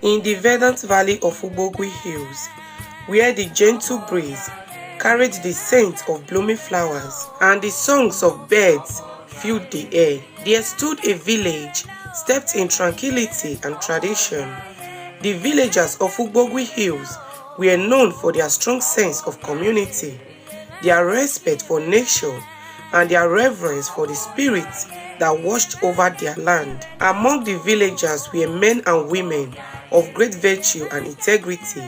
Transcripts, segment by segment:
In the verdant valley of Ubogui Hills, where the gentle breeze carried the scent of blooming flowers and the songs of birds filled the air, there stood a village steeped in tranquility and tradition. The villagers of Ubogui Hills were known for their strong sense of community, their respect for nature, and their reverence for the spirits that watched over their land. Among the villagers were men and women of great virtue and integrity,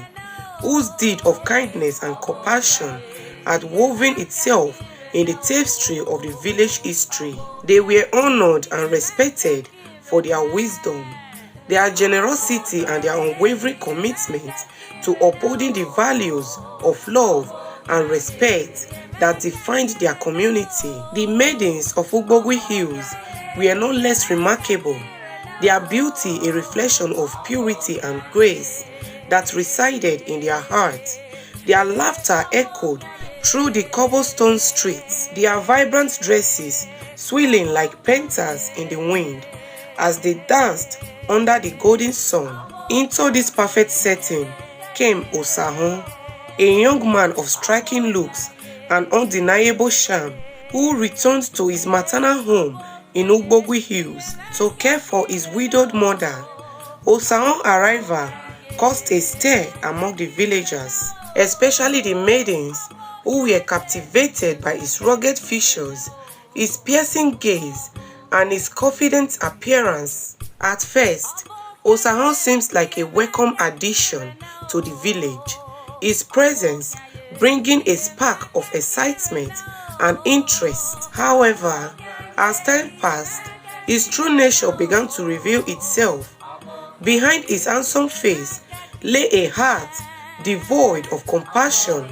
whose deed of kindness and compassion had woven itself in the tapestry of the village history. They were honored and respected for their wisdom, their generosity, and their unwavering commitment to upholding the values of love and respect that defined their community. The maidens of Ubogui Hills were no less remarkable, their beauty a reflection of purity and grace that resided in their hearts. Their laughter echoed through the cobblestone streets, their vibrant dresses swirling like panthers in the wind as they danced under the golden sun. Into this perfect setting came Osahon, a young man of striking looks and undeniable charm, who returned to his maternal home in Ubogui Hills to care for his widowed mother. Osahon's arrival caused a stir among the villagers, especially the maidens, who were captivated by his rugged features, his piercing gaze, and his confident appearance. At first, Osahon seems like a welcome addition to the village, his presence bringing a spark of excitement and interest. However, as time passed, his true nature began to reveal itself. Behind his handsome face lay a heart devoid of compassion,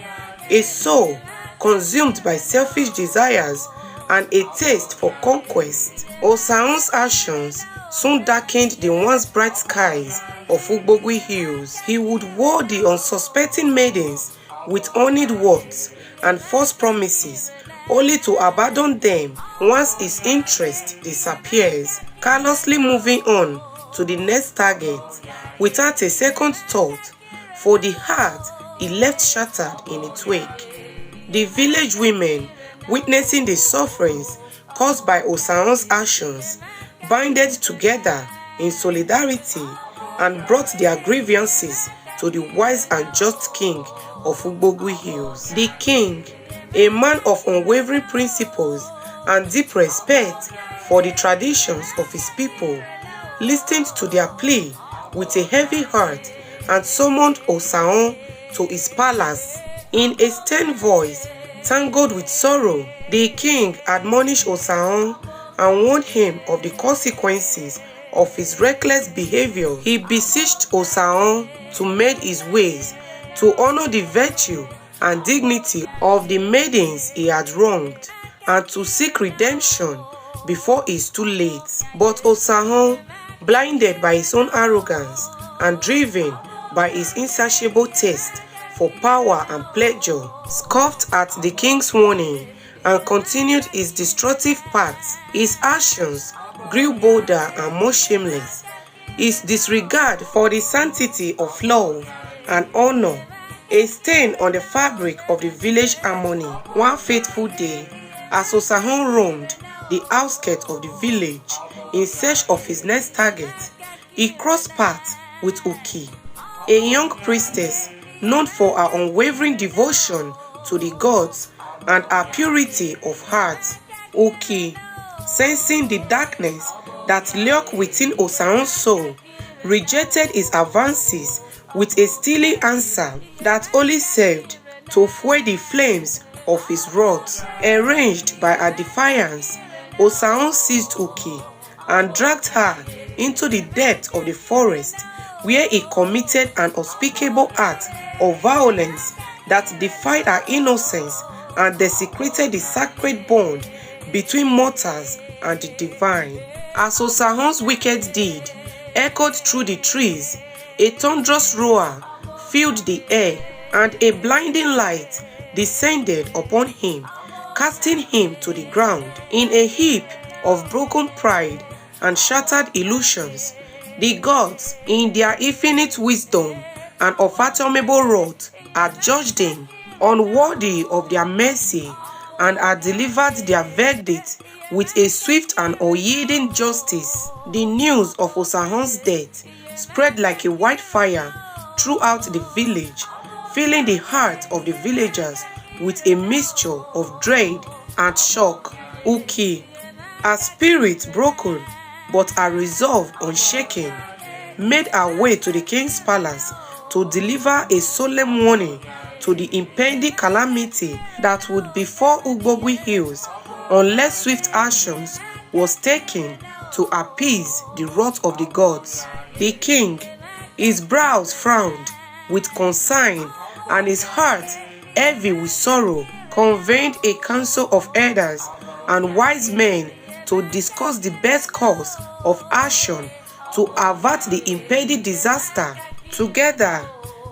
a soul consumed by selfish desires, and a taste for conquest. Osahon's actions soon darkened the once bright skies of Ubogui Hills. He would woo the unsuspecting maidens with honeyed words and false promises, only to abandon them once his interest disappears, carelessly moving on to the next target without a second thought for the heart he left shattered in its wake. The village women, witnessing the sufferings caused by Osahon's actions, banded together in solidarity and brought their grievances to the wise and just king of Ubogui Hills. The king, a man of unwavering principles and deep respect for the traditions of his people, listened to their plea with a heavy heart and summoned Osahon to his palace. In a stern voice, tangled with sorrow, the king admonished Osahon and warned him of the consequences of his reckless behavior. He beseeched Osahon to mend his ways, to honor the virtue and dignity of the maidens he had wronged, and to seek redemption before it is too late. But Osahon, blinded by his own arrogance and driven by his insatiable taste for power and pleasure, scoffed at the king's warning and continued his destructive path. His actions grew bolder and more shameless. His disregard for the sanctity of love and honor, a stain on the fabric of the village harmony. One fateful day, as Osahon roamed the outskirts of the village in search of his next target, he crossed paths with Uki, a young priestess known for her unwavering devotion to the gods and her purity of heart. Uki, sensing the darkness that lurked within Osahon's soul, rejected his advances with a steely answer that only served to fuel the flames of his wrath. Enraged by her defiance, Osahon seized Uki and dragged her into the depth of the forest, where he committed an unspeakable act of violence that defied her innocence and desecrated the sacred bond between mortals and the divine. As Osahon's wicked deed echoed through the trees, a thunderous roar filled the air, and a blinding light descended upon him, casting him to the ground. In a heap of broken pride and shattered illusions, The gods, in their infinite wisdom and unfathomable wrath, had judged them unworthy of their mercy and had delivered their verdict with a swift and unyielding justice. The news of Osahon's death spread like a wildfire throughout the village, filling the heart of the villagers with a mixture of dread and shock. Uki, her spirit broken but her resolve unshaken, made her way to the king's palace to deliver a solemn warning to the impending calamity that would befall Ugbogwe Hills unless swift actions was taken to appease the wrath of the gods. The king, his brows frowned with concern and his heart heavy with sorrow, convened a council of elders and wise men to discuss the best course of action to avert the impending disaster. Together,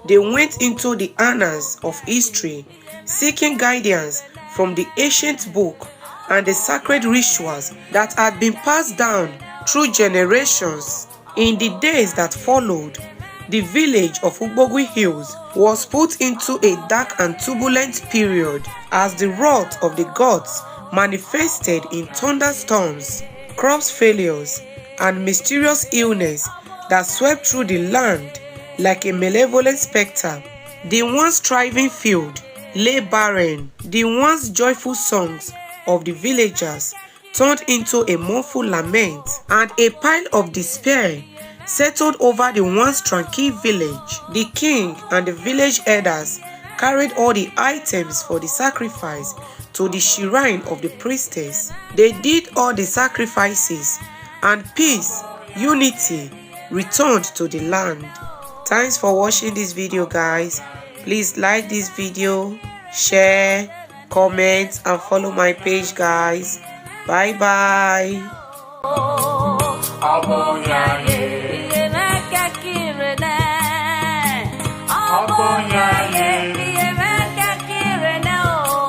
they went into the annals of history, seeking guidance from the ancient book and the sacred rituals that had been passed down through generations. In the days that followed, the village of Ugbogwe Hills was put into a dark and turbulent period as the wrath of the gods manifested in thunderstorms, crops failures, and mysterious illness that swept through the land like a malevolent spectre. The once thriving field lay barren. The once joyful songs of the villagers turned into a mournful lament, and a pile of despair settled over the once tranquil village. The king and the village elders carried all the items for the sacrifice to the shrine of the priestess. They did all the sacrifices, and peace, unity returned to the land. Thanks for watching this video, guys. Please like this video, share, comment, and follow my page, guys. Bye bye.